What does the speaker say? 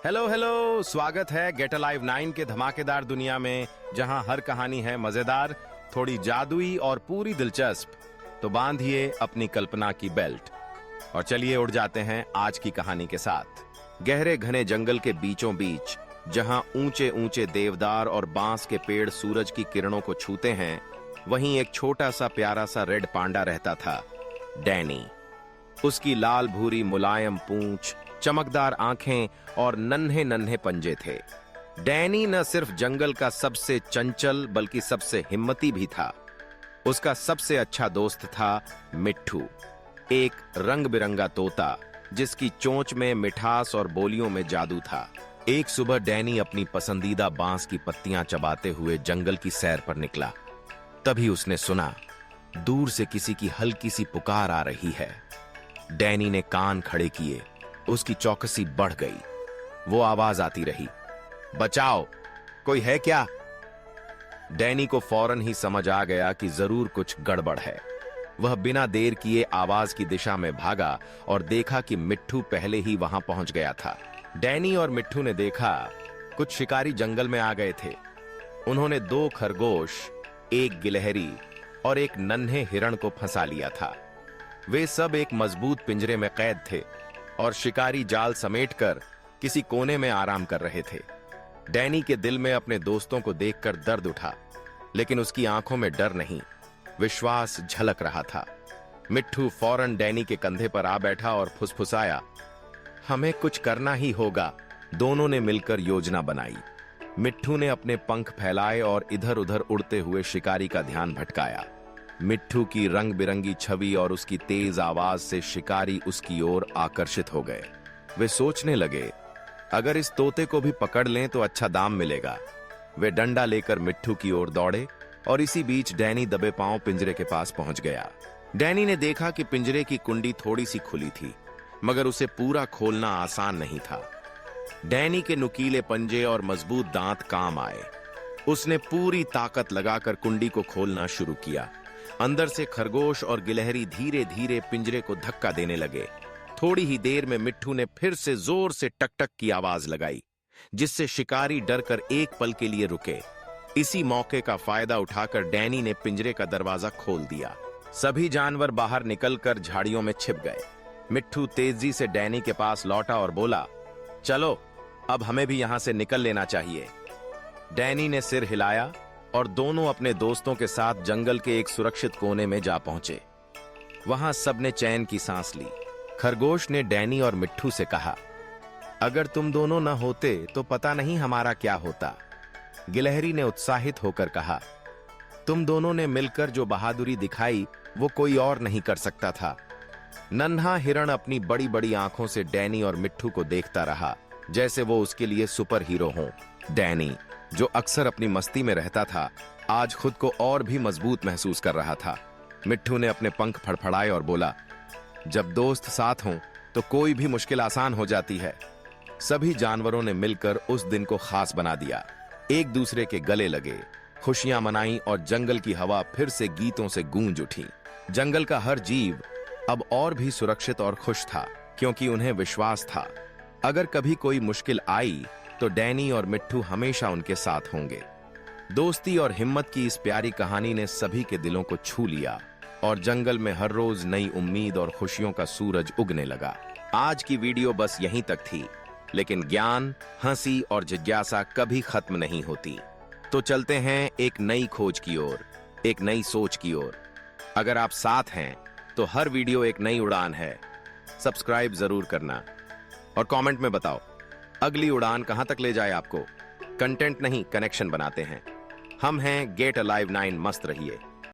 Hello hello, स्वागत है gate alive 9 के धमाकेदार दुनिया में, जहां हर कहानी है मजेदार, थोड़ी जादुई और पूरी दिलचस्प। तो बांधिए अपनी कल्पना की बेल्ट और चलिए उड़ जाते हैं आज की कहानी के साथ। गहरे घने जंगल के बीचों बीच, जहां ऊंचे ऊंचे देवदार और बांस के पेड़ सूरज की किरणों को छूते हैं, वहीं एक छोटा सा प्यारा सा रेड पांडा रहता था, डैनी। उसकी लाल भूरी मुलायम पूंछ, चमकदार आंखें और नन्हे नन्हे पंजे थे। डैनी न सिर्फ जंगल का सबसे चंचल बल्कि सबसे हिम्मती भी था। उसका सबसे अच्छा दोस्त था मिट्ठू, एक रंग बिरंगा तोता जिसकी चोंच में मिठास और बोलियों में जादू था। एक सुबह डैनी अपनी पसंदीदा बांस की पत्तियां चबाते हुए जंगल की सैर पर निकला। तभी उसने सुना, दूर से किसी की हल्की सी पुकार आ रही है। डैनी ने कान खड़े किए, उसकी चौकसी बढ़ गई। वो आवाज आती रही, बचाओ, कोई है क्या? डैनी को फौरन ही समझ आ गया कि जरूर कुछ गड़बड़ है। वह बिना देर किए आवाज की दिशा में भागा और देखा कि मिट्ठू पहले ही वहां पहुंच गया था। डैनी और मिट्ठू ने देखा, कुछ शिकारी जंगल में आ गए थे। उन्होंने 2 खरगोश, एक गिलहरी और एक नन्हे हिरण को फंसा लिया था। वे सब एक मजबूत पिंजरे में कैद थे और शिकारी जाल समेटकर किसी कोने में आराम कर रहे थे। डैनी के दिल में अपने दोस्तों को देखकर दर्द उठा, लेकिन उसकी आंखों में डर नहीं, विश्वास झलक रहा था। मिट्ठू फौरन डैनी के कंधे पर आ बैठा और फुसफुसाया, हमें कुछ करना ही होगा। दोनों ने मिलकर योजना बनाई। मिट्ठू ने अपने पंख फैलाए और इधर उधर उड़ते हुए शिकारी का ध्यान भटकाया। मिट्ठू की रंग बिरंगी छवि और उसकी तेज आवाज से शिकारी उसकी ओर आकर्षित हो गए। वे सोचने लगे, अगर इस तोते को भी पकड़ लें तो अच्छा दाम मिलेगा। वे डंडा लेकर मिट्ठू की ओर दौड़े और इसी बीच डैनी दबे पांव पिंजरे के पास पहुंच गया। डैनी ने देखा कि पिंजरे की कुंडी थोड़ी सी खुली थी, मगर उसे पूरा खोलना आसान नहीं था। डैनी के नुकीले पंजे और मजबूत दांत काम आए। उसने पूरी ताकत लगाकर कुंडी को खोलना शुरू किया। अंदर से खरगोश और गिलहरी धीरे धीरे पिंजरे को धक्का देने लगे। थोड़ी ही देर में मिट्ठू ने फिर से जोर से टक टक की आवाज लगाई, जिससे शिकारी डरकर एक पल के लिए रुके। इसी मौके का फायदा उठाकर डैनी ने पिंजरे का दरवाजा खोल दिया। सभी जानवर बाहर निकलकर झाड़ियों में छिप गए। मिट्ठू तेजी से डैनी के पास लौटा और बोला, चलो, अब हमें भी यहां से निकल लेना चाहिए। डैनी ने सिर हिलाया और दोनों अपने दोस्तों के साथ जंगल के एक सुरक्षित कोने में जा पहुंचे। वहां सबने चैन की सांस ली। खरगोश ने डैनी और मिट्ठू से कहा, अगर तुम दोनों न होते तो पता नहीं हमारा क्या होता। गिलहरी ने उत्साहित होकर कहा, तुम दोनों ने मिलकर जो बहादुरी दिखाई वो कोई और नहीं कर सकता था। नन्हा हिरण अपनी बड़ी बड़ी आंखों से डैनी और मिट्ठू को देखता रहा, जैसे वो उसके लिए सुपर हीरो हों। डैनी, जो अक्सर अपनी मस्ती में रहता था, आज खुद को और भी मजबूत महसूस कर रहा था। मिट्ठू ने अपने पंख फड़फड़ाए और बोला, जब दोस्त साथ हों तो कोई भी मुश्किल आसान हो जाती है। सभी जानवरों ने मिलकर उस दिन को खास बना दिया। एक दूसरे के गले लगे, खुशियां मनाई और जंगल की हवा फिर से गीतों से गूंज उठी। जंगल का हर जीव अब और भी सुरक्षित और खुश था, क्योंकि उन्हें विश्वास था, अगर कभी कोई मुश्किल आई तो डैनी और मिट्ठू हमेशा उनके साथ होंगे। दोस्ती और हिम्मत की इस प्यारी कहानी ने सभी के दिलों को छू लिया और जंगल में हर रोज नई उम्मीद और खुशियों का सूरज उगने लगा। आज की वीडियो बस यहीं तक थी, लेकिन ज्ञान, हंसी और जिज्ञासा कभी खत्म नहीं होती। तो चलते हैं एक नई खोज की ओर, एक नई सोच की ओर। अगर आप साथ हैं तो हर वीडियो एक नई उड़ान है। सब्सक्राइब जरूर करना और कमेंट में बताओ, अगली उड़ान कहां तक ले जाए आपको। कंटेंट नहीं, कनेक्शन बनाते हैं। हम हैं गेट अलाइव 9। मस्त रहिए।